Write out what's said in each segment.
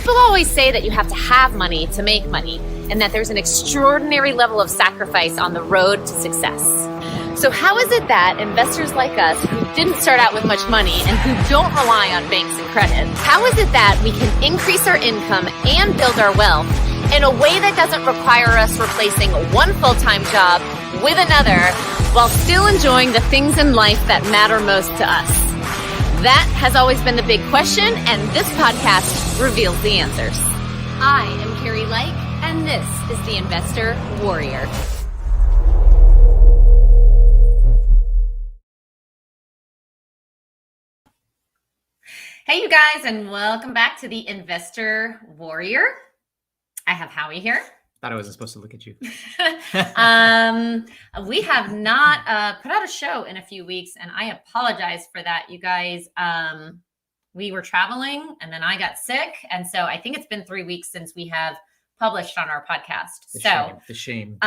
People always say that you have to have money to make money, and that there's an extraordinary level of sacrifice on the road to success. So how is it that investors like us, who didn't start out with much money and who don't rely on banks and credit, how is it that we can increase our income and build our wealth in a way that doesn't require us replacing one full-time job with another while still enjoying the things in life that matter most to us? That has always been the big question, and this podcast reveals the answers. I am Carrie Like, and this is the Investor Warrior. Hey, you guys, and welcome back to the Investor Warrior. I have Howie here. Thought I wasn't supposed to look at you. We have not put out a show in a few weeks, and I apologize for that, you guys. We were traveling, and then I got sick, and so I think it's been 3 weeks since we have published on our podcast. The shame.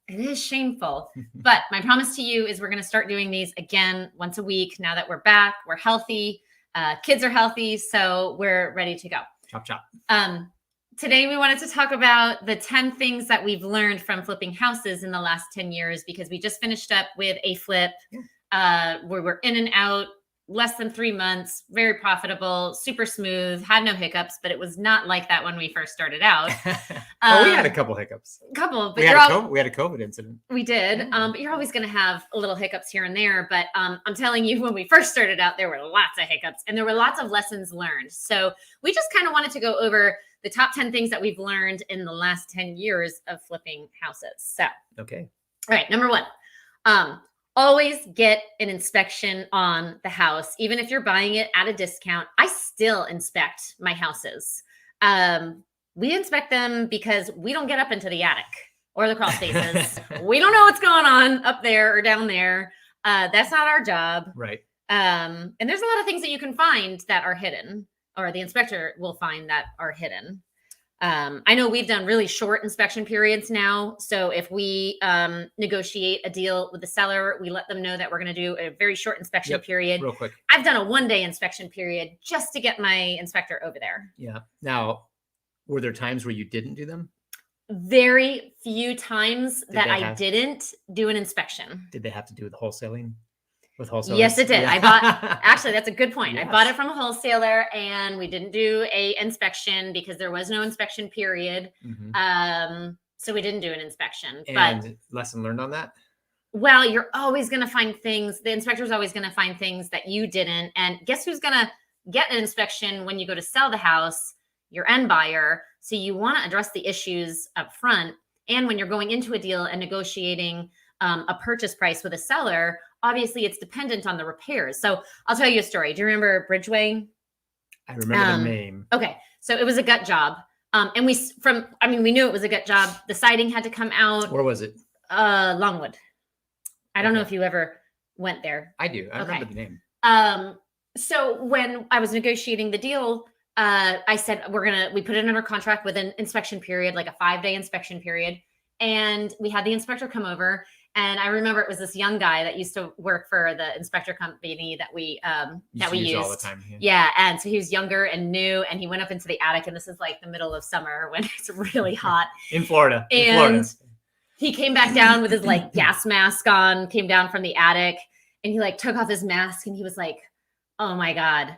It is shameful, but my promise to you is we're going to start doing these again once a week. Now that we're back, we're healthy, kids are healthy, so we're ready to go. Chop, chop. Today, we wanted to talk about the 10 things that we've learned from flipping houses in the last 10 years, because we just finished up with a flip where we're in and out, less than 3 months, very profitable, super smooth, had no hiccups, but it was not like that when we first started out. We had a couple hiccups. But we had a COVID incident. We did, but you're always going to have a little hiccups here and there. But I'm telling you, when we first started out, there were lots of hiccups and there were lots of lessons learned. So we just kind of wanted to go over the top 10 things that we've learned in the last 10 years of flipping houses. So, okay. All right. Number one, always get an inspection on the house. Even if you're buying it at a discount, I still inspect my houses. We inspect them because we don't get up into the attic or the crawl spaces. We don't know what's going on up there or down there. That's not our job. Right. And there's a lot of things that you can find that are hidden, or the inspector will find that are hidden. I know we've done really short inspection periods now. So if we negotiate a deal with the seller, we let them know that we're going to do a very short inspection period. Real quick. I've done a 1-day inspection period just to get my inspector over there. Yeah. Now, were there times where you didn't do them? Very few times that I didn't do an inspection. Did they have to do with wholesaling? With wholesalers? Yes, it did. Yeah. I bought, actually, that's a good point. Yes. I bought it from a wholesaler and we didn't do a inspection because there was no inspection period. Mm-hmm. So we didn't do an inspection. And lesson learned on that? Well, you're always going to find things. The inspector's always going to find things that you didn't. And guess who's going to get an inspection when you go to sell the house? Your end buyer. So you want to address the issues up front. And when you're going into a deal and negotiating a purchase price with a seller, obviously it's dependent on the repairs. So I'll tell you a story. Do you remember Bridgeway? I remember the name. Okay. So it was a gut job. And we knew it was a gut job. The siding had to come out. Where was it? Longwood. I don't know if you ever went there. I do. I remember the name. So when I was negotiating the deal, I said, we put it under contract with an inspection period, like a 5-day inspection period. And we had the inspector come over. And I remember it was this young guy that used to work for the inspector company that we used all the time. Yeah. And so he was younger and new, and he went up into the attic, and this is like the middle of summer when it's really hot in Florida. He came back down with his like gas mask on, came down from the attic, and he like took off his mask and he was like, "Oh my God,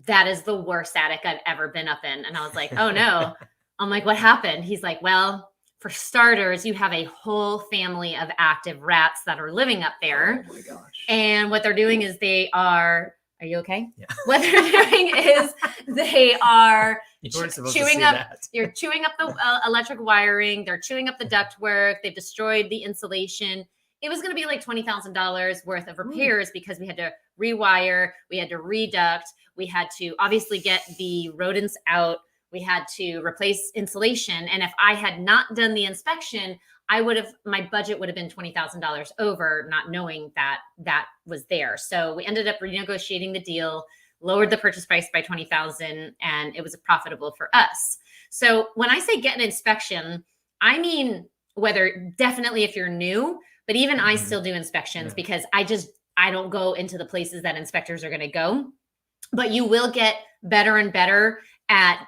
that is the worst attic I've ever been up in." And I was like, "Oh no." I'm like, "What happened?" He's like, "Well, for starters, you have a whole family of active rats that are living up there." Oh my gosh. And what they're doing is are you okay? Yeah. What they're doing is they are chewing up the electric wiring. They're chewing up the ductwork. They've destroyed the insulation. It was going to be like $20,000 worth of repairs because we had to rewire, we had to reduct, we had to obviously get the rodents out. We had to replace insulation. And if I had not done the inspection, my budget would have been $20,000 over, not knowing that was there. So we ended up renegotiating the deal, lowered the purchase price by $20,000, and it was profitable for us. So when I say get an inspection, I mean, definitely if you're new, but even I still do inspections because I don't go into the places that inspectors are going to go, but you will get better and better at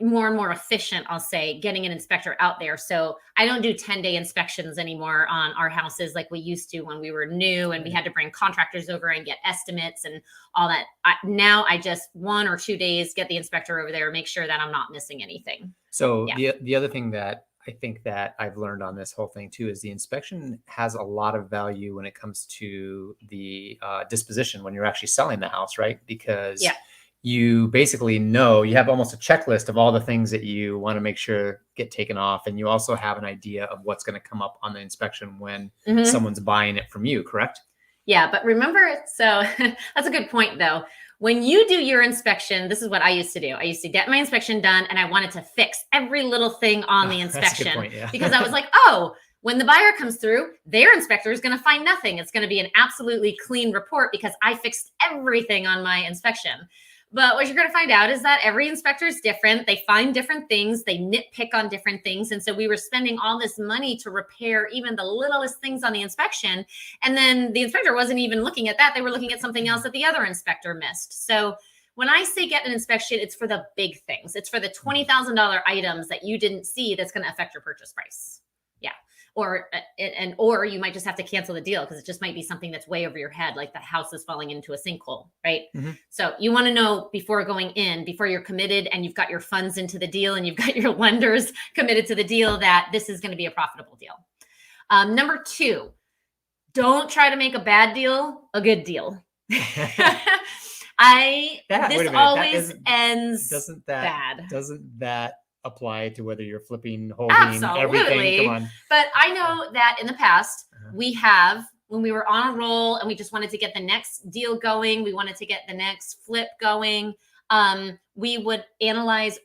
more and more efficient, I'll say, getting an inspector out there. So I don't do 10-day inspections anymore on our houses like we used to when we were new and we had to bring contractors over and get estimates and all that. Now I just 1 or 2 days, get the inspector over there, make sure that I'm not missing anything. So the other thing that I think that I've learned on this whole thing too is the inspection has a lot of value when it comes to the disposition when you're actually selling the house, right? Because you basically know, you have almost a checklist of all the things that you want to make sure get taken off. And you also have an idea of what's going to come up on the inspection when someone's buying it from you, correct? Yeah, but remember, so that's a good point though. When you do your inspection, this is what I used to do. I used to get my inspection done and I wanted to fix every little thing on the inspection because I was like, oh, when the buyer comes through, their inspector is going to find nothing. It's going to be an absolutely clean report because I fixed everything on my inspection. But what you're going to find out is that every inspector is different. They find different things. They nitpick on different things. And so we were spending all this money to repair even the littlest things on the inspection. And then the inspector wasn't even looking at that. They were looking at something else that the other inspector missed. So when I say get an inspection, it's for the big things. It's for the $20,000 items that you didn't see that's going to affect your purchase price. Yeah. Or you might just have to cancel the deal because it just might be something that's way over your head, like the house is falling into a sinkhole, right? So you want to know before going in, before you're committed and you've got your funds into the deal and you've got your lenders committed to the deal, that this is going to be a profitable deal. Number 2, don't try to make a bad deal a good deal. This always ends bad. Doesn't that apply to whether you're flipping, holding, everything? Come on. But I know that in the past, we have, when we were on a roll and we just wanted to get the next deal going, we wanted to get the next flip going, we would overanalyze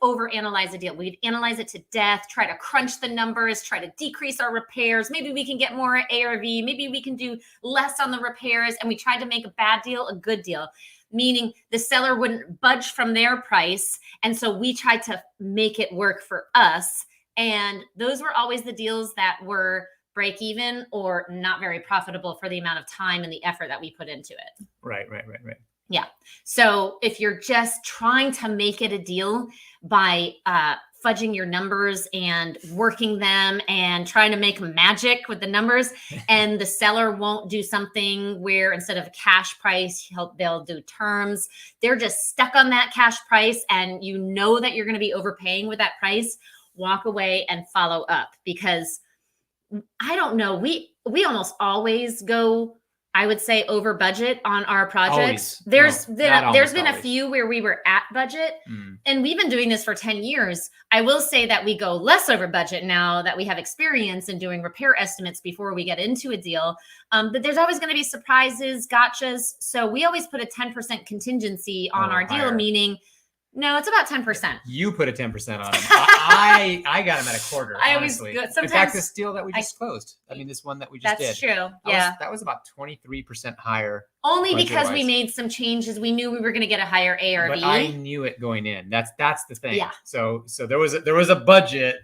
a deal. We'd analyze it to death, try to crunch the numbers, try to decrease our repairs. Maybe we can get more ARV. Maybe we can do less on the repairs. And we tried to make a bad deal a good deal, meaning the seller wouldn't budge from their price. And so we tried to make it work for us. And those were always the deals that were break even or not very profitable for the amount of time and the effort that we put into it. Right. Yeah. So if you're just trying to make it a deal by fudging your numbers and working them and trying to make magic with the numbers, and the seller won't do something where instead of a cash price, they'll do terms. They're just stuck on that cash price, and you know that you're going to be overpaying with that price. Walk away and follow up, because I don't know. We almost always go, I would say, over budget on our projects. There's been a few where we were at budget, and we've been doing this for 10 years. I will say that we go less over budget now that we have experience in doing repair estimates before we get into a deal. But there's always going to be surprises, gotchas. So we always put a 10% contingency on our deal, meaning no, it's about 10%. You put a 10% on them. I got them at a quarter. I honestly. always go. In fact, this deal that we just closed. I mean, this one that we just did. That's true. Yeah. That was about 23% higher. Only because we made some changes. We knew we were going to get a higher ARV. But I knew it going in. That's the thing. Yeah. So there was a budget,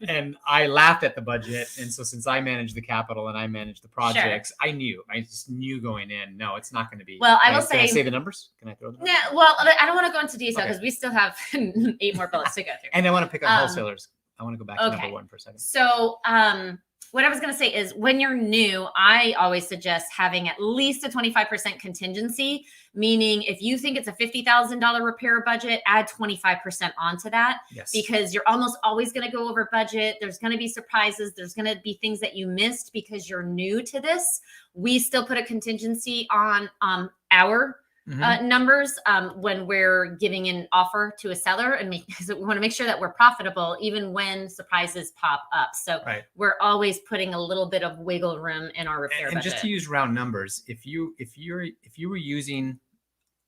and I laughed at the budget. And so since I manage the capital and I manage the projects, I just knew going in, no, it's not going to be. Well, I will say. Can I say the numbers? Can I throw them? Yeah. Well, I don't want to go into detail because we still have 8 more bullets to go through. And I want to pick on wholesalers. I want to go back to number 1 for a second. So, what I was going to say is when you're new, I always suggest having at least a 25% contingency, meaning if you think it's a $50,000 repair budget, add 25% onto that, because you're almost always going to go over budget. There's going to be surprises. There's going to be things that you missed because you're new to this. We still put a contingency on our numbers when we're giving an offer to a seller, and because we want to make sure that we're profitable even when surprises pop up. So we're always putting a little bit of wiggle room in our repair budget. And just to use round numbers, if you were using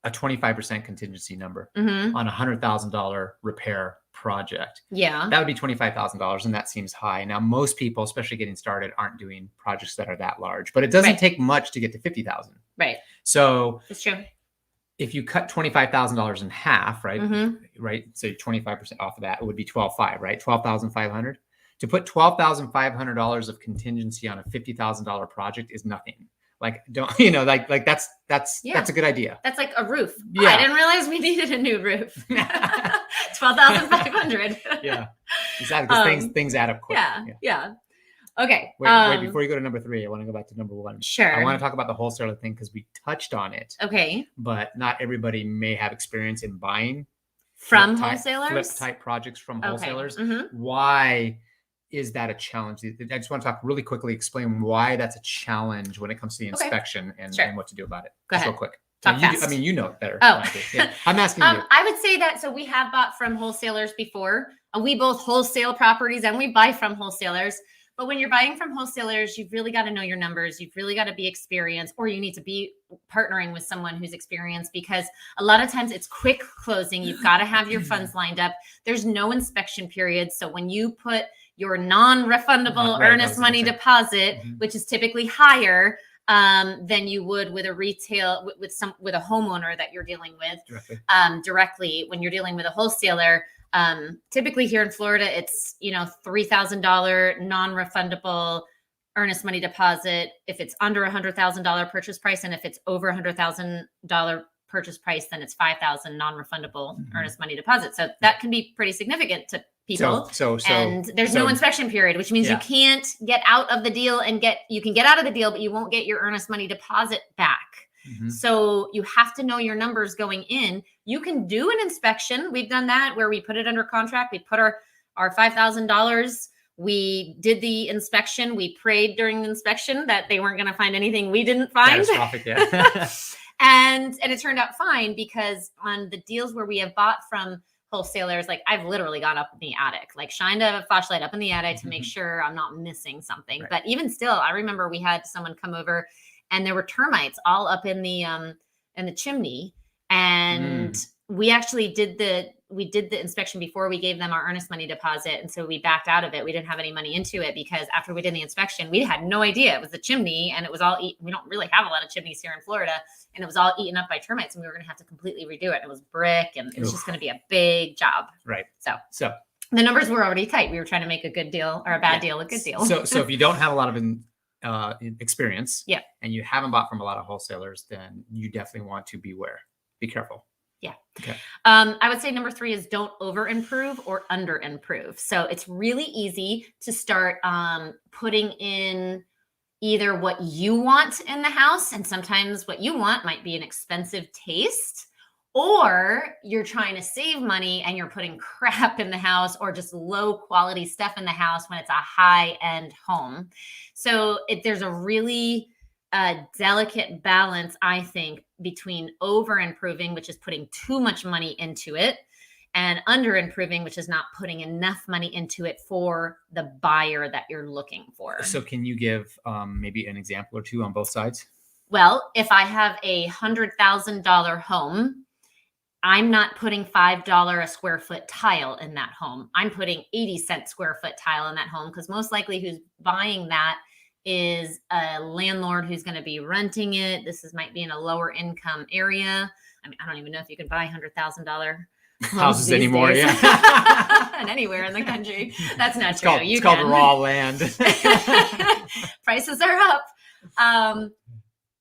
a 25% contingency number on a $100,000 repair project, that would be $25,000, and that seems high. Now, most people, especially getting started, aren't doing projects that are that large, but it doesn't take much to get to $50,000. Right. So it's true. If you cut $25,000 in half, right? So 25% off of that, it would be $12,500, right? $12,500. To put $12,500 of contingency on a $50,000 project is nothing. Like, don't, that's a good idea. That's like a roof. Yeah. I didn't realize we needed a new roof 12,500. Yeah, exactly. Because things add up quick. Yeah. Okay. Wait, before you go to number 3, I want to go back to number 1. Sure. I want to talk about the wholesaler thing because we touched on it. Okay. But not everybody may have experience in buying from wholesalers, flip type projects from wholesalers. Mm-hmm. Why is that a challenge? I just want to talk really quickly, explain why that's a challenge when it comes to the inspection and what to do about it. Go ahead. Real quick. Talk fast. You know it better. Oh, yeah. I'm asking you. I would say that, so we have bought from wholesalers before. We both wholesale properties and we buy from wholesalers. But when you're buying from wholesalers, you've really got to know your numbers. You've really got to be experienced, or you need to be partnering with someone who's experienced, because a lot of times it's quick closing. You've got to have your funds lined up. There's no inspection period. So when you put your non-refundable earnest money deposit, which is typically higher than you would with a retail, with a homeowner that you're dealing with directly. When you're dealing with a wholesaler, typically here in Florida, it's, $3,000 non-refundable earnest money deposit if it's under $100,000 purchase price, and if it's over $100,000 purchase price, then it's $5,000 non-refundable earnest money deposit. So that can be pretty significant to people. And there's no inspection period, which means you can't get out of the deal you can get out of the deal, but you won't get your earnest money deposit back. So you have to know your numbers going in. You can do an inspection. We've done that where we put it under contract. We put our $5,000. We did the inspection. We prayed during the inspection that they weren't going to find anything we didn't find. Catastrophic, yeah. and it turned out fine, because on the deals where we have bought from wholesalers, like I've literally gone up in the attic, like shined a flashlight up in the attic to make sure I'm not missing something. But even still, I remember we had someone come over and there were termites all up in the chimney. And we actually did the inspection before we gave them our earnest money deposit. And so we backed out of it. We didn't have any money into it, because after we did the inspection, we had no idea it was the chimney, and it was all we don't really have a lot of chimneys here in Florida, and it was all eaten up by termites, and we were going to have to completely redo it. It was brick, and it was just going to be a big job. Right. So the numbers were already tight. We were trying to make a good deal, or a bad deal a good deal. So if you don't have a lot of experience, and you haven't bought from a lot of wholesalers, then you definitely want to beware. Be careful. Yeah. Okay. I would say number 3 is don't over improve or under improve. So it's really easy to start putting in either what you want in the house, and sometimes what you want might be an expensive taste, or you're trying to save money and you're putting crap in the house or just low quality stuff in the house when it's a high end home. So there's a really delicate balance, I think, between over improving, which is putting too much money into it, and under improving, which is not putting enough money into it for the buyer that you're looking for. So can you give maybe an example or two on both sides? Well, if I have a $100,000 home, I'm not putting $5 a square foot tile in that home. I'm putting 80-cent square foot tile in that home, because most likely who's buying that is a landlord who's going to be renting it. Might be in a lower income area. I mean, I don't even know if you can buy $100,000 houses anymore. Days. Yeah. And anywhere in the country. That's not true. It's called raw land. Prices are up.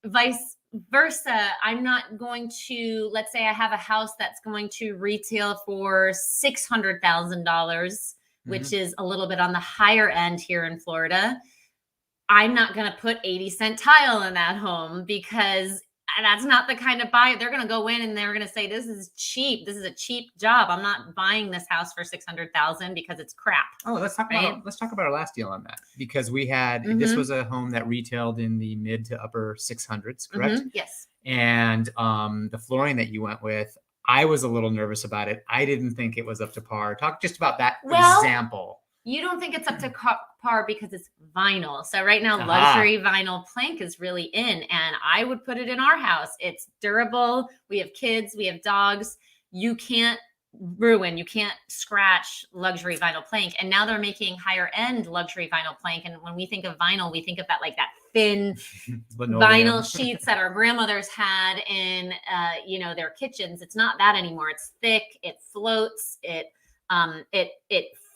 Vice versa. I'm not going to, let's say I have a house that's going to retail for $600,000, which is a little bit on the higher end here in Florida. I'm not going to put 80-cent tile in that home, because that's not the kind of buyer. They're going to go in and they're going to say, this is cheap. This is a cheap job. I'm not buying this house for $600,000 because it's crap. Oh, let's talk about our last deal on that, because we had, this was a home that retailed in the mid to upper 600s, correct? Yes. And the flooring that you went with, I was a little nervous about it. I didn't think it was up to par. Talk just about that example. You don't think it's up to par because it's vinyl. So right now, luxury vinyl plank is really in, and I would put it in our house. It's durable. We have kids. We have dogs. You can't ruin, you can't scratch luxury vinyl plank. And now they're making higher end luxury vinyl plank. And when we think of vinyl, we think of that like that thin vinyl sheets that our grandmothers had in, their kitchens. It's not that anymore. It's thick. It floats. It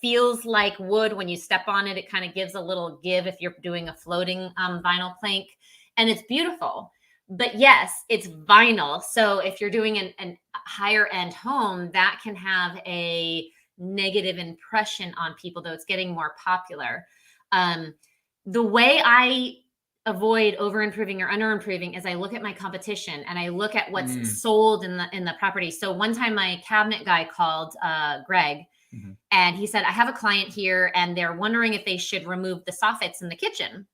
feels like wood when you step on it. It kind of gives a little give if you're doing a floating vinyl plank, and it's beautiful. But yes, it's vinyl. So if you're doing an higher end home, that can have a negative impression on people, though it's getting more popular. The way I avoid over improving or under improving is I look at my competition and I look at what's sold in the property. So one time my cabinet guy called Greg, and he said, I have a client here and they're wondering if they should remove the soffits in the kitchen.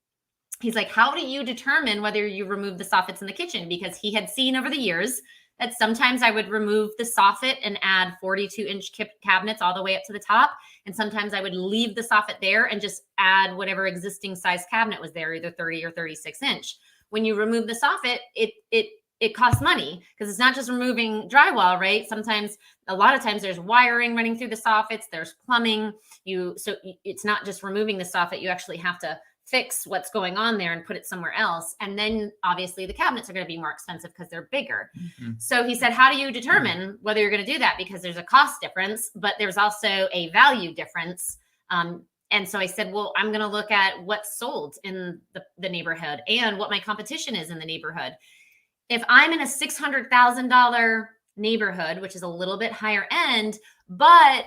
He's like, how do you determine whether you remove the soffits in the kitchen? Because he had seen over the years that sometimes I would remove the soffit and add 42-inch cabinets all the way up to the top. And sometimes I would leave the soffit there and just add whatever existing size cabinet was there, either 30 or 36-inch. When you remove the soffit, it costs money because it's not just removing drywall, right? Sometimes, a lot of times there's wiring running through the soffits, there's plumbing. So it's not just removing the soffit, you actually have to fix what's going on there and put it somewhere else. And then obviously the cabinets are going to be more expensive because they're bigger. So he said, how do you determine whether you're going to do that? Because there's a cost difference, but there's also a value difference. And so I said, well, I'm going to look at what's sold in the neighborhood and what my competition is in the neighborhood. If I'm in a $600,000 neighborhood, which is a little bit higher end, but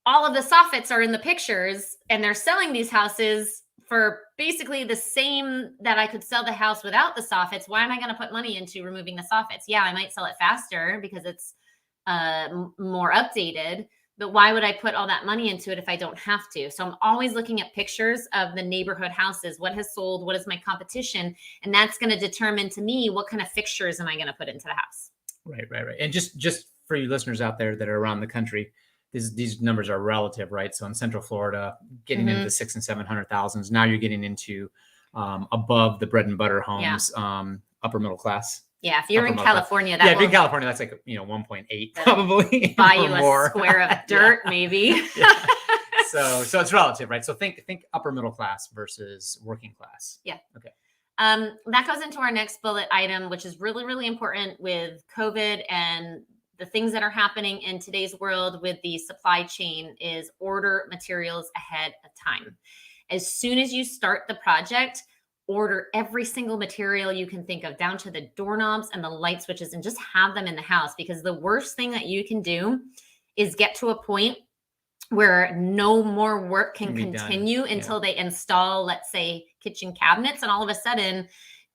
all of the soffits are in the pictures and they're selling these houses for basically the same that I could sell the house without the soffits, why am I going to put money into removing the soffits? Yeah, I might sell it faster because it's more updated, but why would I put all that money into it if I don't have to? So I'm always looking at pictures of the neighborhood houses, what has sold, what is my competition, and that's going to determine to me what kind of fixtures am I going to put into the house. Right. And just for you listeners out there that are around the country, these numbers are relative, right? So in Central Florida, getting into the 600,000 and 700,000s. Now you're getting into above the bread and butter homes, upper middle class. Yeah, if you're in California, if you're in California, that's like 1.8 probably. Buy you a square of dirt, maybe. So it's relative, right? So think upper middle class versus working class. Yeah. Okay. That goes into our next bullet item, which is really, really important with COVID and the things that are happening in today's world with the supply chain is order materials ahead of time. As soon as you start the project, order every single material you can think of, down to the doorknobs and the light switches, and just have them in the house. Because the worst thing that you can do is get to a point where no more work can continue until they install, let's say, kitchen cabinets. And all of a sudden,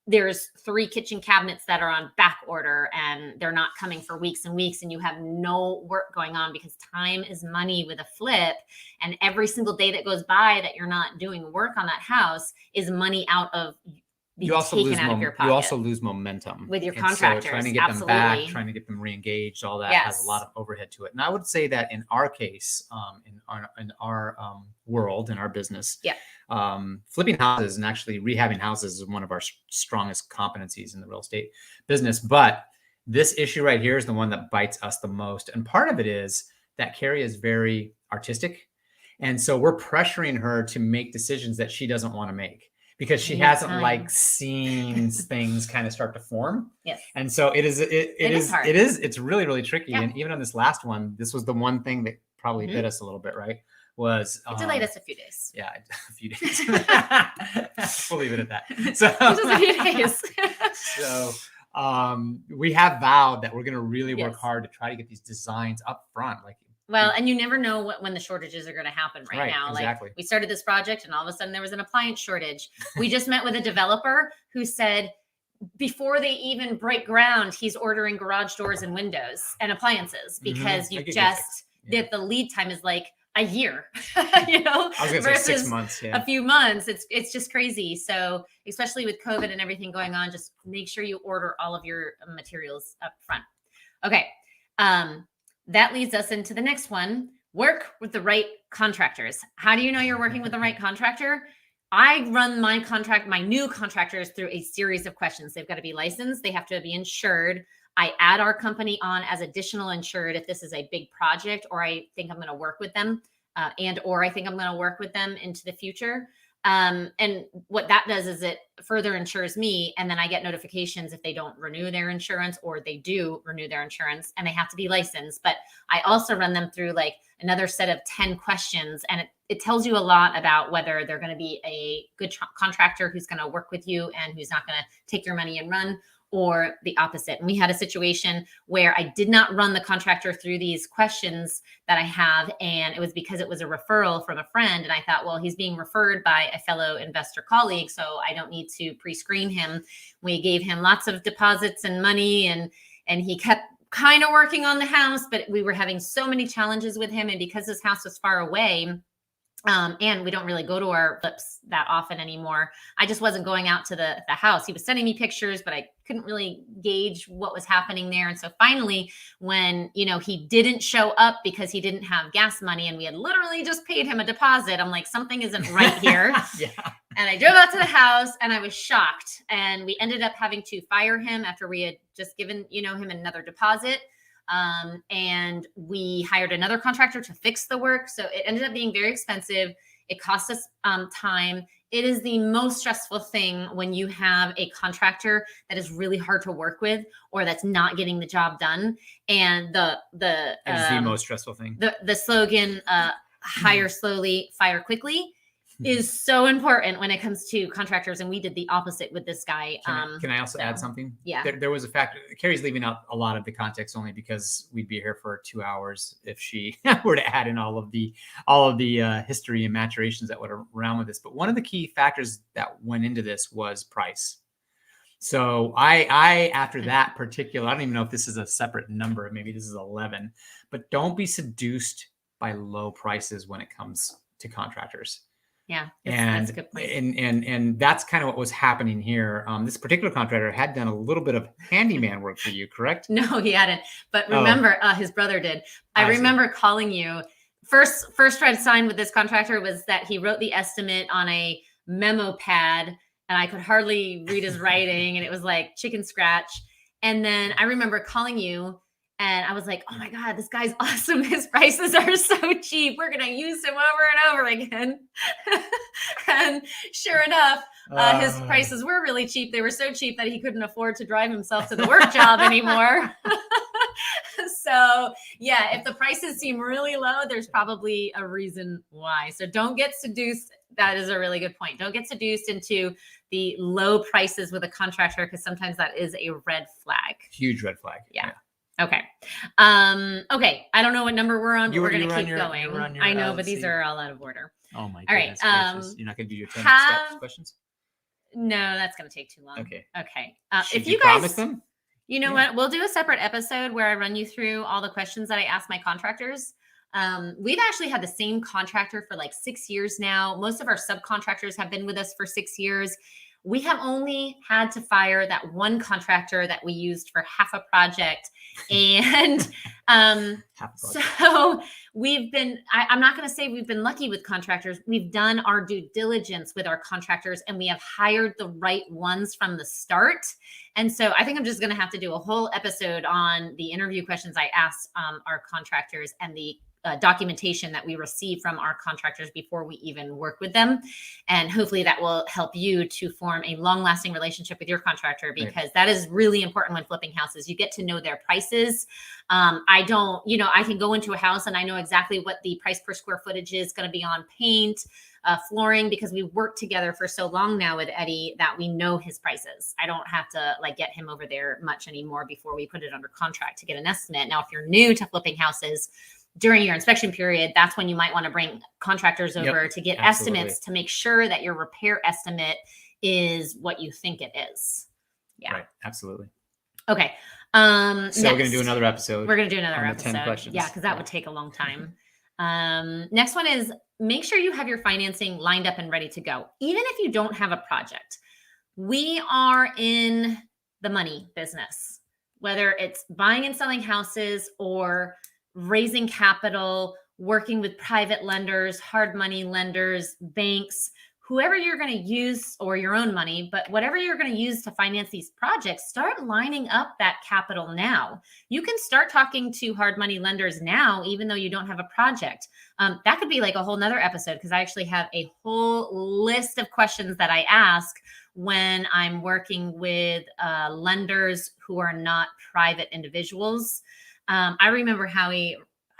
there's 3 kitchen cabinets that are on back order and they're not coming for weeks and weeks, and you have no work going on because time is money with a flip. And every single day that goes by that you're not doing work on that house is money out of you also taken out of your pocket. You also lose momentum with your contractors. So trying to get them back, trying to get them re-engaged, all that has a lot of overhead to it. And I would say that in our case, in our world, in our business, flipping houses and actually rehabbing houses is one of our strongest competencies in the real estate business. But this issue right here is the one that bites us the most. And part of it is that Carrie is very artistic. And so we're pressuring her to make decisions that she doesn't want to make, because she hasn't seen things kind of start to form. Yes. And so it's really, really tricky. Yeah. And even on this last one, this was the one thing that probably bit us a little bit, right? It delayed us a few days. Yeah, a few days. We'll leave it at that. So just a few days. So we have vowed that we're going to really work hard to try to get these designs up front. Well, and you never know when the shortages are going to happen right now. Exactly. Like we started this project and all of a sudden there was an appliance shortage. We just met with a developer who said before they even break ground, he's ordering garage doors and windows and appliances because the lead time is like a year, I was going to say 6 months. A few months. It's just crazy. So especially with COVID and everything going on, just make sure you order all of your materials up front. Okay. That leads us into the next one. Work with the right contractors. How do you know you're working with the right contractor? I run my new contractors through a series of questions. They've got to be licensed. They have to be insured. I add our company on as additional insured if this is a big project, or I think I'm going to work with them, or I think I'm going to work with them into the future. And what that does is it further insures me. And then I get notifications if they don't renew their insurance, or they do renew their insurance, and they have to be licensed. But I also run them through like another set of 10 questions. And it tells you a lot about whether they're going to be a good contractor who's going to work with you and who's not going to take your money and run, or the opposite. And we had a situation where I did not run the contractor through these questions that I have. And it was because it was a referral from a friend. And I thought, well, he's being referred by a fellow investor colleague, so I don't need to pre-screen him. We gave him lots of deposits and money, and he kept kind of working on the house, but we were having so many challenges with him. And because his house was far away, and we don't really go to our flips that often anymore, I just wasn't going out to the house. He was sending me pictures, but I couldn't really gauge what was happening there. And so finally, when, he didn't show up because he didn't have gas money and we had literally just paid him a deposit, I'm like, something isn't right here. Yeah. And I drove out to the house and I was shocked. And we ended up having to fire him after we had just given, him another deposit. And we hired another contractor to fix the work. So it ended up being very expensive. It cost us time. It is the most stressful thing when you have a contractor that is really hard to work with or that's not getting the job done. And the most stressful thing. The slogan, hire slowly, fire quickly, is so important when it comes to contractors. And we did the opposite with this guy. Can I also add something? Yeah. There was a fact, Carrie's leaving out a lot of the context only because we'd be here for 2 hours if she were to add in all of the history and maturations that would around with this. But one of the key factors that went into this was price. So I after that particular, I don't even know if this is a separate number, maybe this is 11, but don't be seduced by low prices when it comes to contractors. Yeah, that's a good point. And that's kind of what was happening here. This particular contractor had done a little bit of handyman work for you, correct? No, he hadn't. But remember, his brother did. I remember calling you. First red sign with this contractor was that he wrote the estimate on a memo pad, and I could hardly read his writing, and it was like chicken scratch. And then I remember calling you. And I was like, oh my God, this guy's awesome. His prices are so cheap. We're going to use him over and over again. And sure enough, his prices were really cheap. They were so cheap that he couldn't afford to drive himself to the work job anymore. So yeah, if the prices seem really low, there's probably a reason why. So don't get seduced. That is a really good point. Don't get seduced into the low prices with a contractor, because sometimes that is a red flag. Huge red flag. Yeah. Okay. Okay. I don't know what number we're on, but we're going to keep going. I know, but these are all out of order. Oh my goodness. All right. You're not going to do your 10 steps questions? No, that's going to take too long. Okay. If you guys promise them? You know what? We'll do a separate episode where I run you through all the questions that I ask my contractors. We've actually had the same contractor for like 6 years now. Most of our subcontractors have been with us for 6 years. We have only had to fire that one contractor that we used for half a project. And so we've been, I'm not going to say we've been lucky with contractors. We've done our due diligence with our contractors, and we have hired the right ones from the start. And so I think I'm just going to have to do a whole episode on the interview questions I asked our contractors and the documentation that we receive from our contractors before we even work with them. And hopefully that will help you to form a long-lasting relationship with your contractor, because that is really important when flipping houses. You get to know their prices. I can go into a house and I know exactly what the price per square footage is going to be on paint, flooring, because we worked together for so long now with Eddie that we know his prices. I don't have to get him over there much anymore before we put it under contract to get an estimate. Now, if you're new to flipping houses, during your inspection period, that's when you might want to bring contractors over to get estimates to make sure that your repair estimate is what you think it is. Yeah. Right. Absolutely. Okay. So we're going to do another episode. We're going to do another episode. 10 questions. Yeah, because that would take a long time. Next one is, make sure you have your financing lined up and ready to go, even if you don't have a project. We are in the money business, whether it's buying and selling houses or raising capital, working with private lenders, hard money lenders, banks, whoever you're going to use, or your own money, but whatever you're going to use to finance these projects, start lining up that capital now. You can start talking to hard money lenders now, even though you don't have a project. That could be like a whole nother episode, because I actually have a whole list of questions that I ask when I'm working with lenders who are not private individuals. I remember, Howie,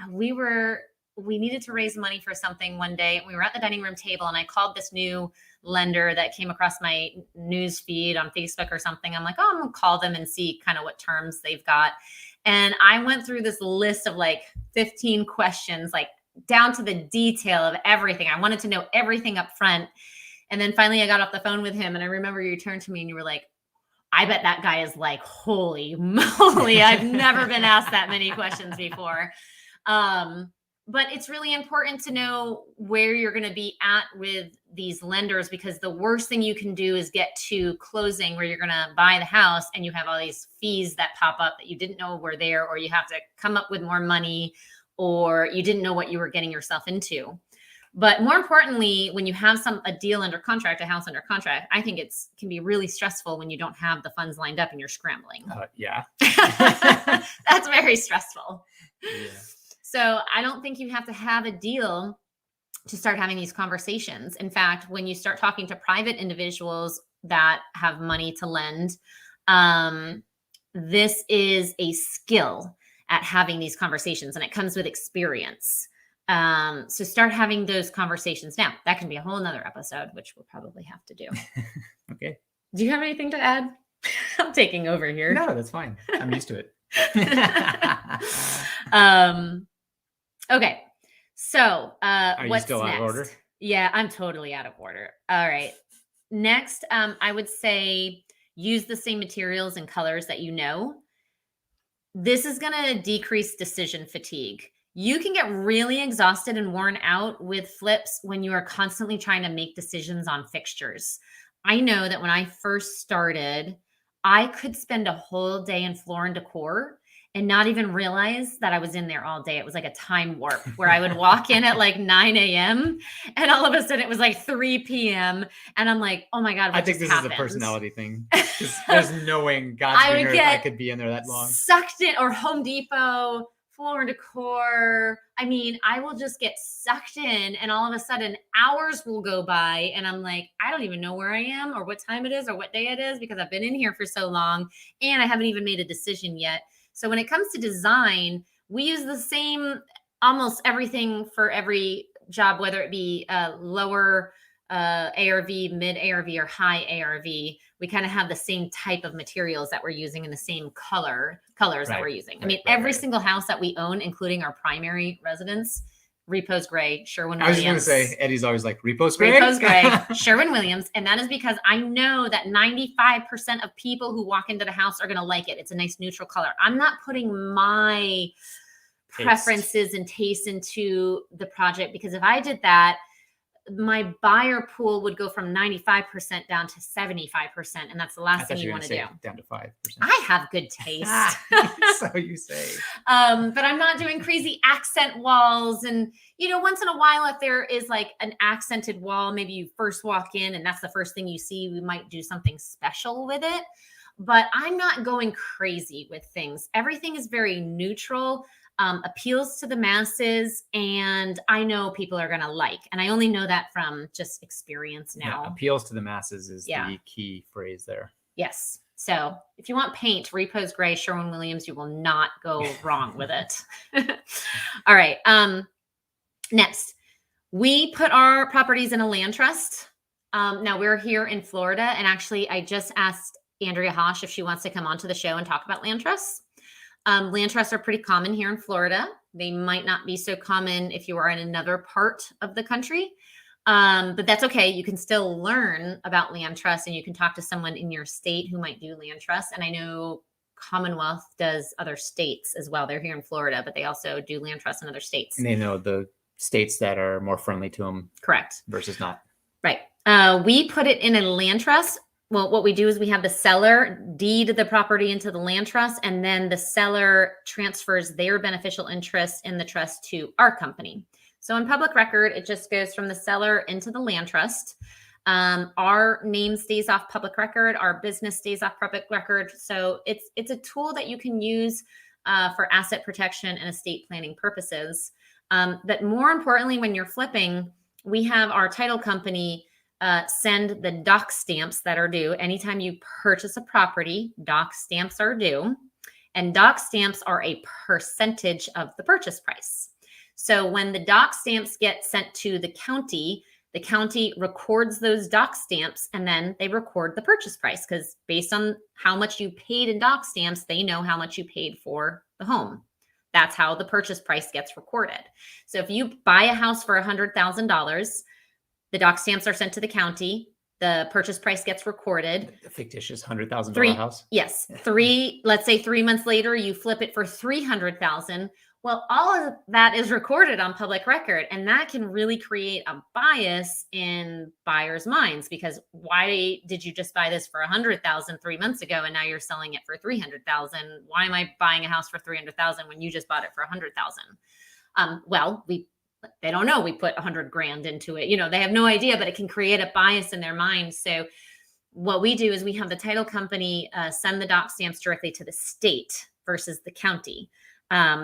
we were we needed to raise money for something one day. We were at the dining room table and I called this new lender that came across my news feed on Facebook or something. I'm like, oh, I'm gonna call them and see kind of what terms they've got. And I went through this list of like 15 questions, like down to the detail of everything. I wanted to know everything up front. And then finally I got off the phone with him and I remember you turned to me and you were like, I bet that guy is like, holy moly, I've never been asked that many questions before. But it's really important to know where you're going to be at with these lenders, because the worst thing you can do is get to closing where you're going to buy the house and you have all these fees that pop up that you didn't know were there, or you have to come up with more money, or you didn't know what you were getting yourself into. But more importantly, when you have a deal under contract, a house under contract, I think can be really stressful when you don't have the funds lined up and you're scrambling. Yeah. That's very stressful. Yeah. So I don't think you have to have a deal to start having these conversations. In fact, when you start talking to private individuals that have money to lend, this is a skill at having these conversations, and it comes with experience. So start having those conversations now. That can be a whole nother episode, which we'll probably have to do. Okay. Do you have anything to add? I'm taking over here. No, that's fine. I'm used to it. Okay. So, Are you what's still next? out of order? Yeah, I'm totally out of order. All right. Next, I would say use the same materials and colors that you know. This is going to decrease decision fatigue. You can get really exhausted and worn out with flips when you are constantly trying to make decisions on fixtures. I know that when I first started, I could spend a whole day in floor and decor and not even realize that I was in there all day. It was like a time warp where I would walk in at like 9 a.m. and all of a sudden it was like 3 p.m. And I'm like, oh my God, what I think just this happened? is a personality thing. There's no way in God's green earth I could be in there that long. Sucked in, or Home Depot, floor and decor. I mean, I will just get sucked in and all of a sudden hours will go by and I'm like, I don't even know where I am or what time it is or what day it is because I've been in here for so long and I haven't even made a decision yet. So when it comes to design, we use the same, almost everything for every job, whether it be lower ARV, mid ARV, or high ARV. We kind of have the same type of materials that we're using and the same colors that we're using. I mean, every single house that we own, including our primary residence, Repose Gray, Sherwin-Williams. I was going to say, Eddie's always like, Repose Gray? Repose Gray, Sherwin-Williams. And that is because I know that 95% of people who walk into the house are going to like it. It's a nice neutral color. I'm not putting my preferences and tastes into the project, because if I did that, my buyer pool would go from 95% down to 75%. And that's the last thing you want to do. Down to 5%. I have good taste. So you say. But I'm not doing crazy accent walls. And, you know, once in a while, if there is like an accented wall, maybe you first walk in and that's the first thing you see, we might do something special with it. But I'm not going crazy with things. Everything is very neutral. Appeals to the masses, and I know people are going to like. And I only know that from just experience now. Yeah, appeals to the masses is the key phrase there. Yes. So if you want paint, Repose Gray, Sherwin-Williams, you will not go wrong with it. All right. Next, we put our properties in a land trust. Now we're here in Florida, and actually I just asked Andrea Hosh if she wants to come onto the show and talk about land trusts. Land trusts are pretty common here in Florida. They might not be so common if you are in another part of the country, but that's okay. You can still learn about land trusts, and you can talk to someone in your state who might do land trusts. And I know Commonwealth does other states as well. They're here in Florida, but they also do land trusts in other states. And they know the states that are more friendly to them. Correct. Versus not. Right. We put it in a land trust. Well, what we do is we have the seller deed the property into the land trust, and then the seller transfers their beneficial interest in the trust to our company. So in public record, it just goes from the seller into the land trust. Our name stays off public record. Our business stays off public record. So it's a tool that you can use for asset protection and estate planning purposes. But more importantly, when you're flipping, we have our title company send the doc stamps that are due. Anytime you purchase a property, doc stamps are due, and doc stamps are a percentage of the purchase price. So when the doc stamps get sent to the county records those doc stamps, and then they record the purchase price, because based on how much you paid in doc stamps, they know how much you paid for the home. That's how the purchase price gets recorded. So if you buy a house for $100,000, the doc stamps are sent to the county. The purchase price gets recorded. The fictitious $100,000 house. Yes. Let's say 3 months later, you flip it for $300,000. Well, all of that is recorded on public record, and that can really create a bias in buyers' minds, because why did you just buy this for $100,000 3 months ago, and now you're selling it for $300,000? Why am I buying a house for $300,000 when you just bought it for $100,000? Well, they don't know we put $100,000 into it. They have no idea, but it can create a bias in their mind. So what we do is we have the title company send the doc stamps directly to the state versus the county.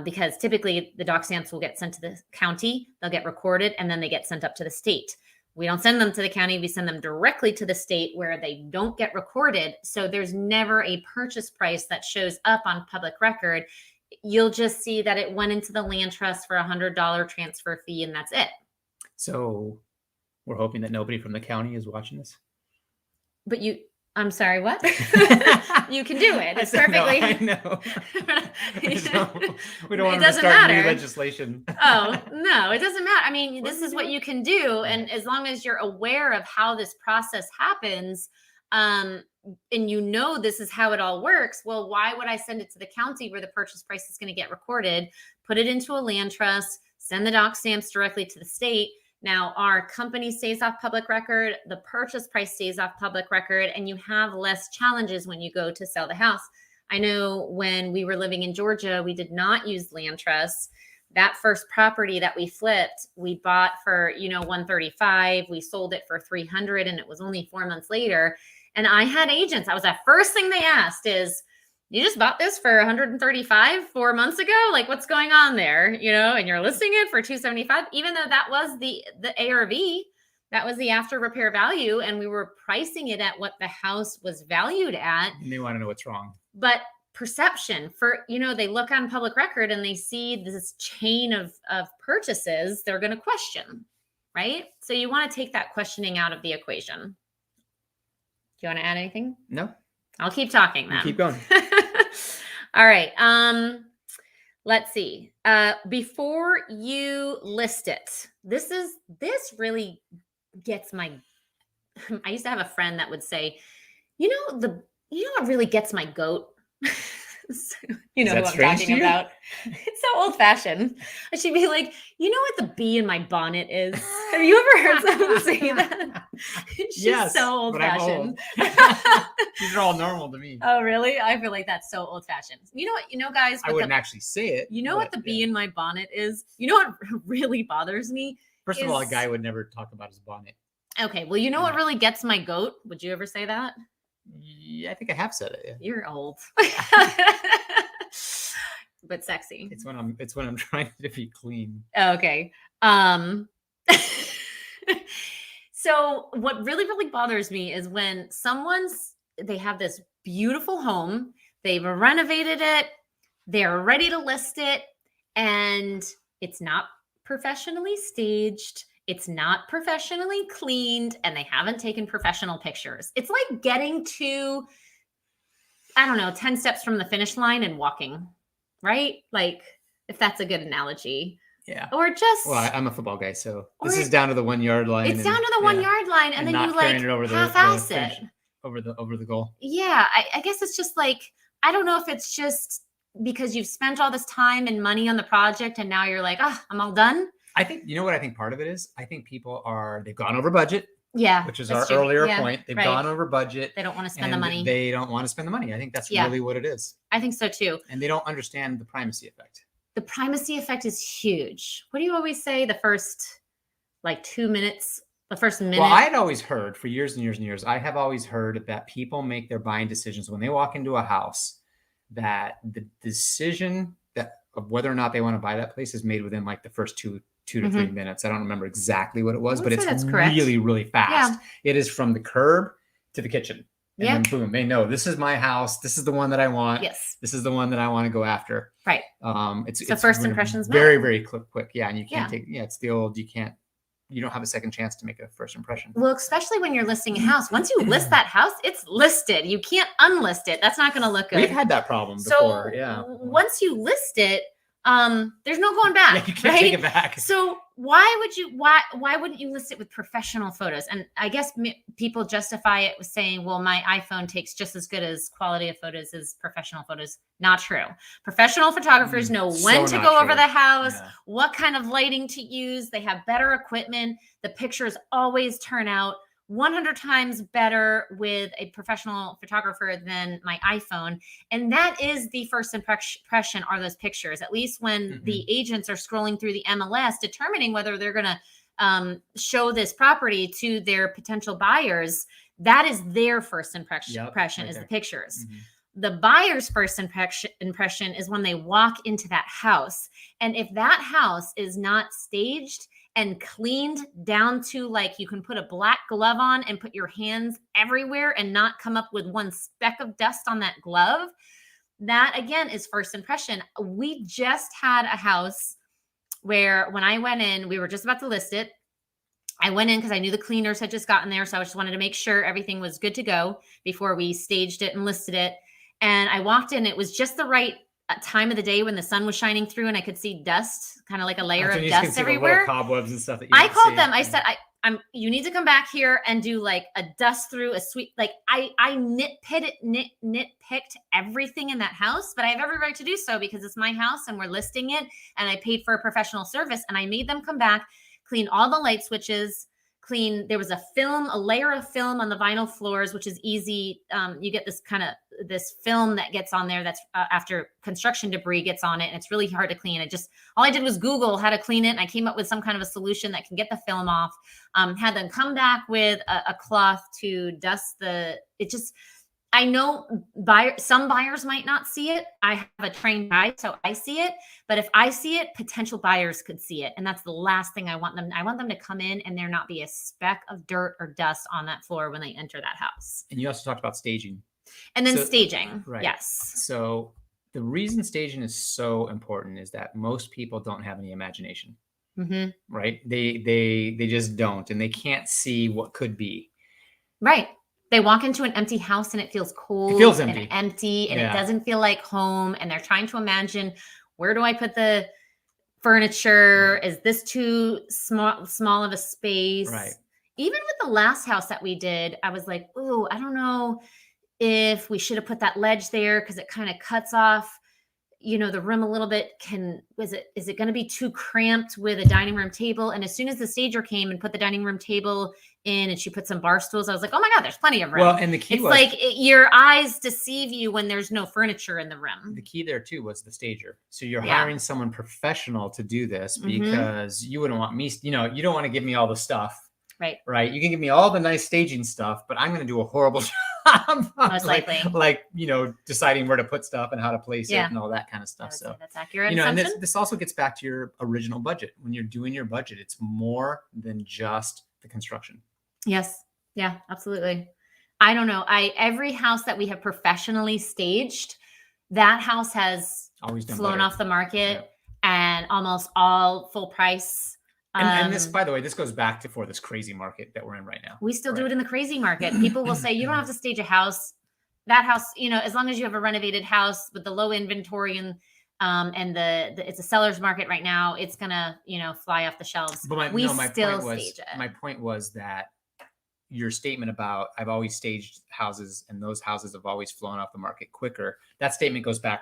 Because typically the doc stamps will get sent to the county, they'll get recorded, and then they get sent up to the state. We don't send them to the county, we send them directly to the state, where they don't get recorded. So there's never a purchase price that shows up on public record. You'll just see that it went into the land trust for $100 transfer fee, and that's it. So we're hoping that nobody from the county is watching this. But I'm sorry, what? You can do it. It's perfectly. No, I know. We don't want to start matter. new legislation. Oh, no, it doesn't matter. I mean, this is what you can do. And as long as you're aware of how this process happens, and this is how it all works, well, why would I send it to the county where the purchase price is going to get recorded, put it into a land trust, send the doc stamps directly to the state? Now, our company stays off public record, the purchase price stays off public record, and you have less challenges when you go to sell the house. I know when we were living in Georgia, we did not use land trusts. That first property that we flipped, we bought for, $135,000. We sold it for $300,000, and it was only 4 months later. And I had agents. That was the first thing they asked is, you just bought this for $135,000 4 months ago? Like, what's going on there? And you're listing it for $275,000, even though that was the ARV, that was the after repair value. And we were pricing it at what the house was valued at. And they want to know what's wrong. But perception they look on public record and they see this chain of purchases, they're going to question, right? So you want to take that questioning out of the equation. Do you want to add anything? No. I'll keep talking then. Keep going. All right. Let's see. Before you list it, this really gets I used to have a friend that would say, what really gets my goat? Who I'm talking about. It's so old fashioned. She'd be like, what the bee in my bonnet is? Have you ever heard someone say that? She's so old fashioned. These are all normal to me. Oh, really? I feel like that's so old fashioned. You know what, guys? I wouldn't actually say it. What the bee in my bonnet is? What really bothers me? First of all, a guy would never talk about his bonnet. Okay. Well, what really gets my goat? Would you ever say that? Yeah, I think I have said it. Yeah. You're old. But sexy. It's when I'm trying to be clean. Okay. So what really, really bothers me is when they have this beautiful home, they've renovated it, they're ready to list it, and it's not professionally staged. It's not professionally cleaned, and they haven't taken professional pictures. It's like getting to, 10 steps from the finish line and walking, right? Like, if that's a good analogy. Yeah. Or just. Well, I'm a football guy, so this is down to the 1 yard line. It's down to the 1 yard line, and then you half-ass it. Over the goal. Yeah. I guess it's just like, I don't know if it's just because you've spent all this time and money on the project, and now you're like, I'm all done. I think, what I think part of it is? I think people they've gone over budget. Yeah. Which is our earlier point. They've gone over budget. They don't want to spend the money. They don't want to spend the money. I think that's really what it is. I think so too. And they don't understand the primacy effect. The primacy effect is huge. What do you always say? The first 2 minutes, the first minute? Well, I had always heard for years and years and years, I have always heard that people make their buying decisions when they walk into a house, that the decision of whether or not they want to buy that place is made within the first two to 3 minutes. I don't remember exactly what it was, but it's really, really fast. Yeah. It is from the curb to the kitchen. And then boom, they know this is my house. This is the one that I want. Yes. This is the one that I want to go after. Right. It's first impressions very, matter. very quick. Yeah. And you can't it's the old, you don't have a second chance to make a first impression. Well, especially when you're listing a house. Once you list that house, it's listed. You can't unlist it. That's not going to look good. We've had that problem before. Yeah. Once you list it, there's no going back. Yeah, you can't take it back. So why wouldn't you list it with professional photos? And I guess people justify it with saying, well, my iPhone takes just as good as quality of photos as professional photos. Not true. Professional photographers know when to go over the house, what kind of lighting to use. They have better equipment. The pictures always turn out 100 times better with a professional photographer than my iPhone. And that is the first impression are those pictures, at least when the agents are scrolling through the MLS, determining whether they're going to show this property to their potential buyers. That is their first impression is the pictures. The buyer's first impression is when they walk into that house. And if that house is not staged and cleaned down to like you can put a black glove on and put your hands everywhere and not come up with one speck of dust on that glove, that again is first impression. We just had a house where when I went in, we were just about to list it. I went in because I knew the cleaners had just gotten there. So I just wanted to make sure everything was good to go before we staged it and listed it. And I walked in, it was just the right time of the day when the sun was shining through and I could see dust, kind of like a layer of dust everywhere. Cobwebs and stuff. I called them. I said, you need to come back here and do like a dust through a sweep. Like I nitpicked everything in that house, but I have every right to do so because it's my house and we're listing it and I paid for a professional service and I made them come back, clean all the light switches, there was a layer of film on the vinyl floors, which is easy. You get this film that gets on there that's after construction debris gets on it. And it's really hard to clean. All I did was Google how to clean it. And I came up with some kind of a solution that can get the film off. Had them come back with a cloth to dust I know some buyers might not see it. I have a trained eye, so I see it. But if I see it, potential buyers could see it. And that's the last thing I want them. I want them to come in and there not be a speck of dirt or dust on that floor when they enter that house. And you also talked about staging. And then staging. Right. Yes. So the reason staging is so important is that most people don't have any imagination. Right? They just don't. And they can't see what could be. Right. They walk into an empty house and it feels cold. It feels empty. And it doesn't feel like home. And they're trying to imagine, where do I put the furniture? Is this too small of a space? Right. Even with the last house that we did, I was like, oh, I don't know if we should have put that ledge there because it kind of cuts off, the room a little bit. Is it going to be too cramped with a dining room table? And as soon as the stager came and put the dining room table in and she put some bar stools, I was like, oh my God, there's plenty of room. Well, and the key was like your eyes deceive you when there's no furniture in the room. The key there too was the stager. So you're hiring someone professional to do this because you wouldn't want me, you don't want to give me all the stuff. Right. You can give me all the nice staging stuff, but I'm going to do a horrible job. Most likely. Like, deciding where to put stuff and how to place it and all that kind of stuff. So that's accurate. And this also gets back to your original budget. When you're doing your budget, it's more than just the construction. Yes. Yeah, absolutely. I don't know. Every house that we have professionally staged, that house has always flown off the market and almost all full price. And this, by the way, this goes back to this crazy market that we're in right now. We still do it in the crazy market. People will say, you don't have to stage a house. That house, as long as you have a renovated house with the low inventory and it's a seller's market right now, it's gonna, fly off the shelves. But my point was that your statement about I've always staged houses and those houses have always flown off the market quicker. That statement goes back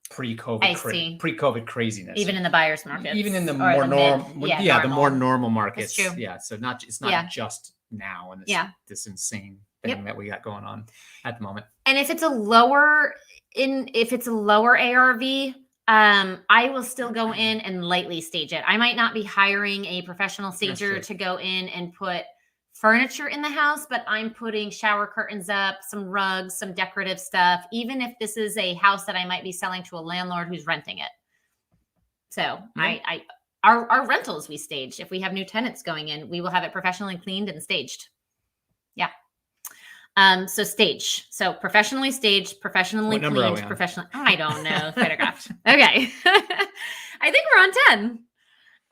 pre-COVID craziness. Even in the buyer's market. Even in the more normal, the more normal markets. It's true. Yeah. So it's not just now and this insane thing that we got going on at the moment. And if it's a lower ARV, I will still go in and lightly stage it. I might not be hiring a professional stager to go in and put furniture in the house, but I'm putting shower curtains up, some rugs, some decorative stuff, even if this is a house that I might be selling to a landlord who's renting it. So our rentals we stage. If we have new tenants going in, we will have it professionally cleaned and staged. Yeah. So stage. So professionally staged, professionally What number are we cleaned, on? professionally. I don't know. Photographed. Okay. I think we're on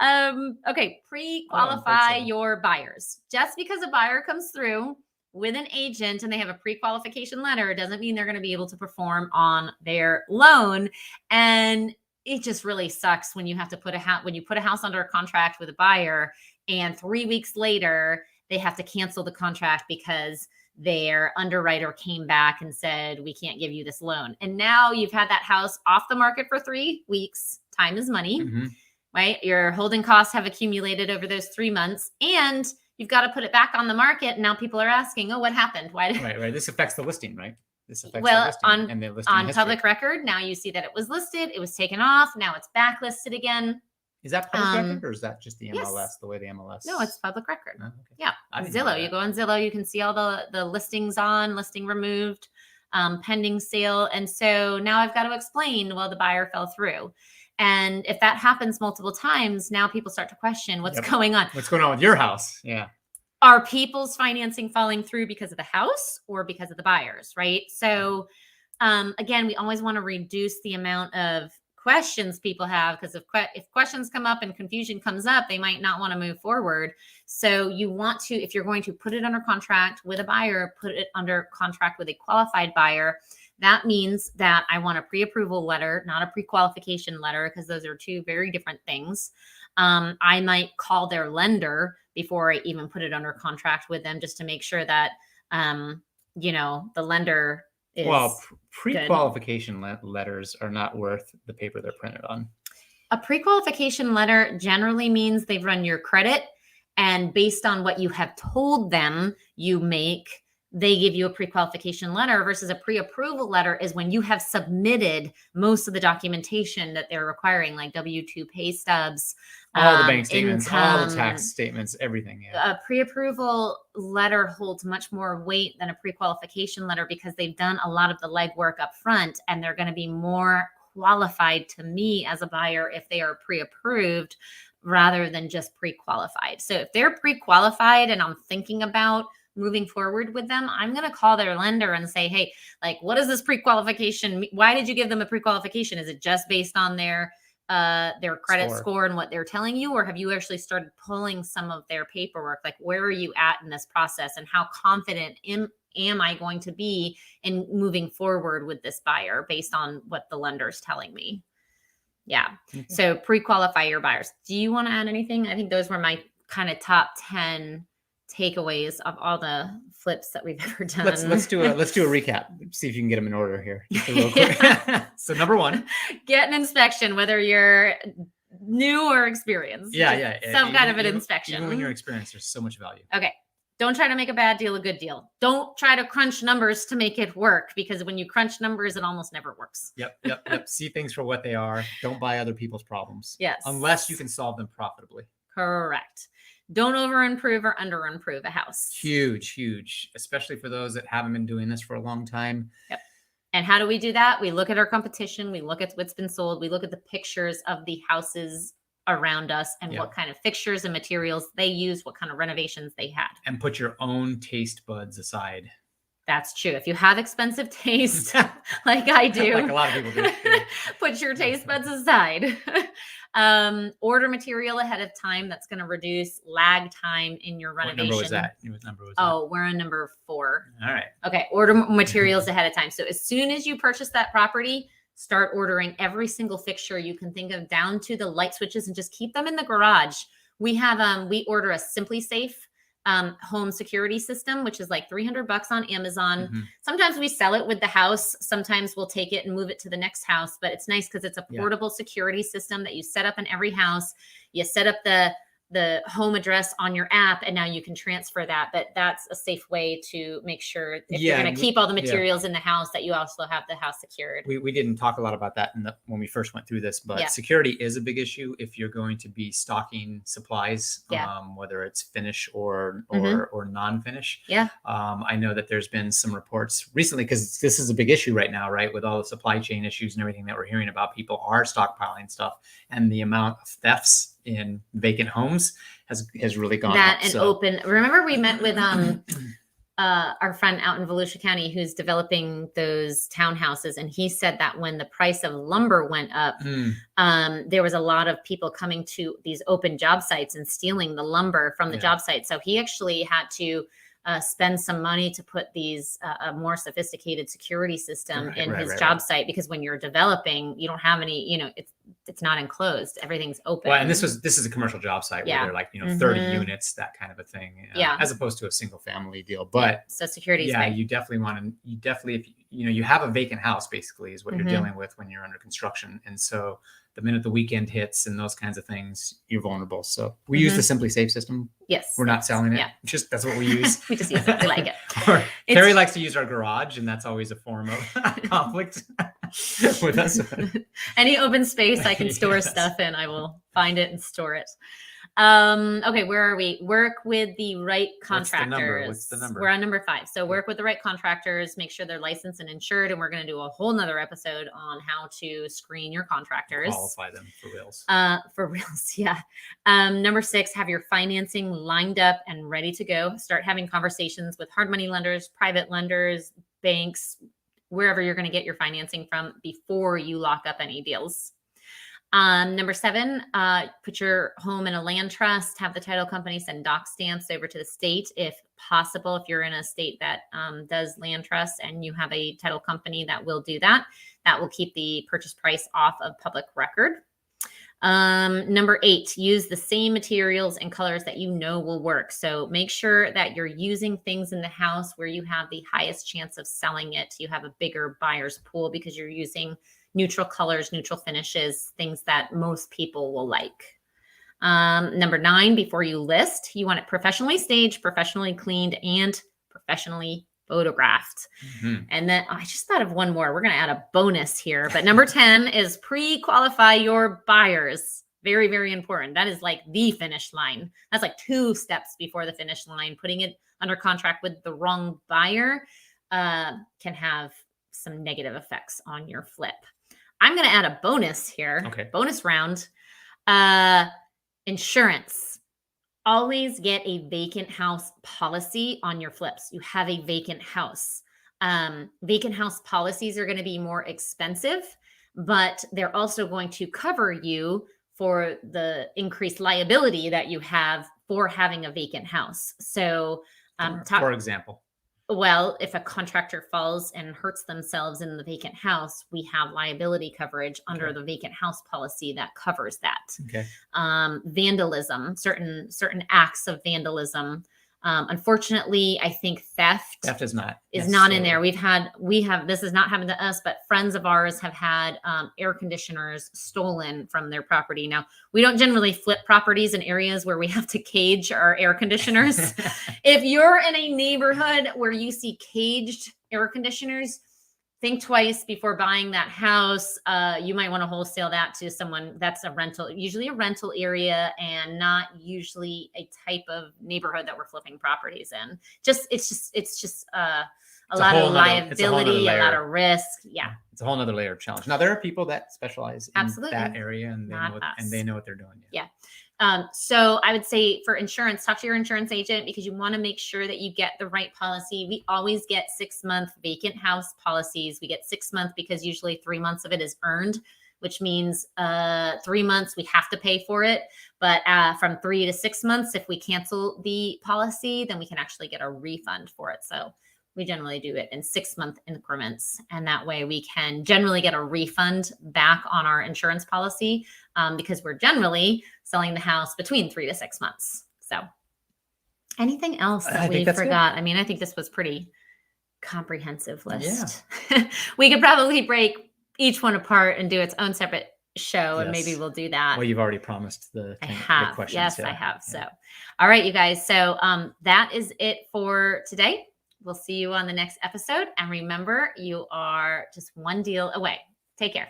10. Okay. Pre-qualify your buyers. Just because a buyer comes through with an agent and they have a pre-qualification letter doesn't mean they're going to be able to perform on their loan. And it just really sucks when you have to put when you put a house under a contract with a buyer and 3 weeks later they have to cancel the contract because their underwriter came back and said, we can't give you this loan. And now you've had that house off the market for 3 weeks. Time is money, right? Your holding costs have accumulated over those 3 months and you've got to put it back on the market. And now people are asking, oh, what happened? Why did Right. This affects the listing, right? This affects well, the listing and the listing on history. public record, now you see that it was listed, it was taken off, now it's backlisted again. Is that public record or is that just the MLS, yes. the way the MLS? No, it's public record. Oh, okay. Yeah. Zillow. You go on Zillow, you can see all the listings on, listing removed, pending sale. And so now I've got to explain, well, the buyer fell through. And if that happens multiple times, now people start to question what's going on. What's going on with your house? Yeah. Are people's financing falling through because of the house or because of the buyers, right? So again, we always want to reduce the amount of questions people have because if questions come up and confusion comes up, they might not want to move forward. So you want to, if you're going to put it under contract with a buyer, put it under contract with a qualified buyer. That means that I want a pre-approval letter, not a pre-qualification letter, because those are two very different things. I might call their lender before I even put it under contract with them, just to make sure that, the lender is pre-qualification letters are not worth the paper they're printed on. A pre-qualification letter generally means they've run your credit, and based on what you have told them they give you a pre-qualification letter, versus a pre-approval letter is when you have submitted most of the documentation that they're requiring, like W-2 pay stubs, all the bank statements, income, all the tax statements, everything. Yeah. A pre-approval letter holds much more weight than a pre-qualification letter because they've done a lot of the legwork up front, and they're going to be more qualified to me as a buyer if they are pre-approved rather than just pre-qualified. So if they're pre-qualified and I'm thinking about moving forward with them, I'm going to call their lender and say, hey, like, what is this pre-qualification? Why did you give them a pre-qualification? Is it just based on their credit score and what they're telling you? Or have you actually started pulling some of their paperwork? Like, where are you at in this process? And how confident am I going to be in moving forward with this buyer based on what the lender's telling me? Yeah. Mm-hmm. So pre-qualify your buyers. Do you want to add anything? I think those were my kind of top 10 takeaways of all the flips that we've ever done. Let's do a recap. See if you can get them in order here. Just real quick. So number 1, get an inspection, whether you're new or experienced. Yeah. Some kind of an inspection. Even when you're experienced, there's so much value. Okay. Don't try to make a bad deal a good deal. Don't try to crunch numbers to make it work, because when you crunch numbers, it almost never works. Yep. See things for what they are. Don't buy other people's problems. Yes. Unless you can solve them profitably. Correct. Don't over improve or under improve a house. Huge, especially for those that haven't been doing this for a long time. Yep. And how do we do that? We look at our competition. We look at what's been sold. We look at the pictures of the houses around us and what kind of fixtures and materials they use, what kind of renovations they had. And put your own taste buds aside. That's true. If you have expensive taste, like I do, like a lot of people do, put your taste buds aside. Order material ahead of time. That's going to reduce lag time in your renovation. What number was that? Oh, we're on number 4. All right. Okay. Order materials ahead of time. So as soon as you purchase that property, start ordering every single fixture you can think of, down to the light switches, and just keep them in the garage. We have, we order a Simply Safe home security system, which is like $300 on Amazon. Mm-hmm. Sometimes we sell it with the house. Sometimes we'll take it and move it to the next house, but it's nice because it's a portable security system that you set up in every house. You set up the home address on your app, and now you can transfer that. But that's a safe way to make sure if you're going to keep all the materials in the house, that you also have the house secured. We didn't talk a lot about that when we first went through this, but security is a big issue if you're going to be stocking supplies, whether it's finish or non-finish. Yeah. I know that there's been some reports recently, because this is a big issue right now, right? With all the supply chain issues and everything that we're hearing about, people are stockpiling stuff, and the amount of thefts in vacant homes has really gone that up. And open. Remember we met with our friend out in Volusia County who's developing those townhouses, and he said that when the price of lumber went up, there was a lot of people coming to these open job sites and stealing the lumber from the job site. So he actually had to spend some money to put these a more sophisticated security system in his job site, because when you're developing, you don't have any, it's not enclosed, everything's open. Well, and this is a commercial job site where they're like 30 units, that kind of a thing, as opposed to a single family deal. But so security, you definitely want to, if you have a vacant house, basically is what you're dealing with when you're under construction. And so the minute the weekend hits and those kinds of things, you're vulnerable. So we use the Simply Safe system. Yes. We're not selling it. Just that's what we use. We just use it. We like it. Terry likes to use our garage, and that's always a form of conflict with us. Any open space I can store stuff in, I will find it and store it. Okay, where are we? Work with the right contractors. What's the number? We're on number 5. So work with the right contractors, make sure they're licensed and insured. And we're going to do a whole nother episode on how to screen your contractors. Qualify them for reals. For reals, yeah. Number 6, have your financing lined up and ready to go. Start having conversations with hard money lenders, private lenders, banks, wherever you're going to get your financing from before you lock up any deals. Number 7, put your home in a land trust, have the title company send doc stamps over to the state if possible. If you're in a state that does land trusts and you have a title company that will do that, that will keep the purchase price off of public record. Number 8, use the same materials and colors that will work. So make sure that you're using things in the house where you have the highest chance of selling it. You have a bigger buyer's pool because you're using neutral colors, neutral finishes, things that most people will like. Number 9, before you list, you want it professionally staged, professionally cleaned, and professionally photographed. And then I just thought of one more. We're going to add a bonus here. But number 10 is pre-qualify your buyers. Very, very important. That is like the finish line. That's like 2 steps before the finish line. Putting it under contract with the wrong buyer can have some negative effects on your flip. I'm going to add a bonus here. Okay. Bonus round. Insurance. Always get a vacant house policy on your flips. You have a vacant house. Vacant house policies are going to be more expensive, but they're also going to cover you for the increased liability that you have for having a vacant house. So, for example. Well, if a contractor falls and hurts themselves in the vacant house, we have liability coverage under the vacant house policy that covers that. Okay. Vandalism, certain acts of vandalism. Unfortunately, I think theft is not in there. We have this has not happened to us, but friends of ours have had air conditioners stolen from their property. Now, we don't generally flip properties in areas where we have to cage our air conditioners. If you're in a neighborhood where you see caged air conditioners, think twice before buying that house. You might want to wholesale that to someone that's usually a rental area, and not usually a type of neighborhood that we're flipping properties in. It's just a lot of liability, a lot of risk. Yeah. It's a whole nother layer of challenge. Now, there are people that specialize in Absolutely. that area, and they know what they're doing. Yeah. So I would say for insurance, talk to your insurance agent, because you want to make sure that you get the right policy. We always get 6-month vacant house policies. We get 6 months because usually 3 months of it is earned, which means 3 months we have to pay for it. But from 3 to 6 months, if we cancel the policy, then we can actually get a refund for it. So we generally do it in 6-month increments. And that way we can generally get a refund back on our insurance policy, because we're generally selling the house between 3 to 6 months. So anything else that we forgot? Good. I mean, I think this was pretty comprehensive list. Yeah. We could probably break each one apart and do its own separate show, and maybe we'll do that. Well, you've already promised the questions. Yes, I have. Yeah. So, all right, you guys. So that is it for today. We'll see you on the next episode. And remember, you are just one deal away. Take care.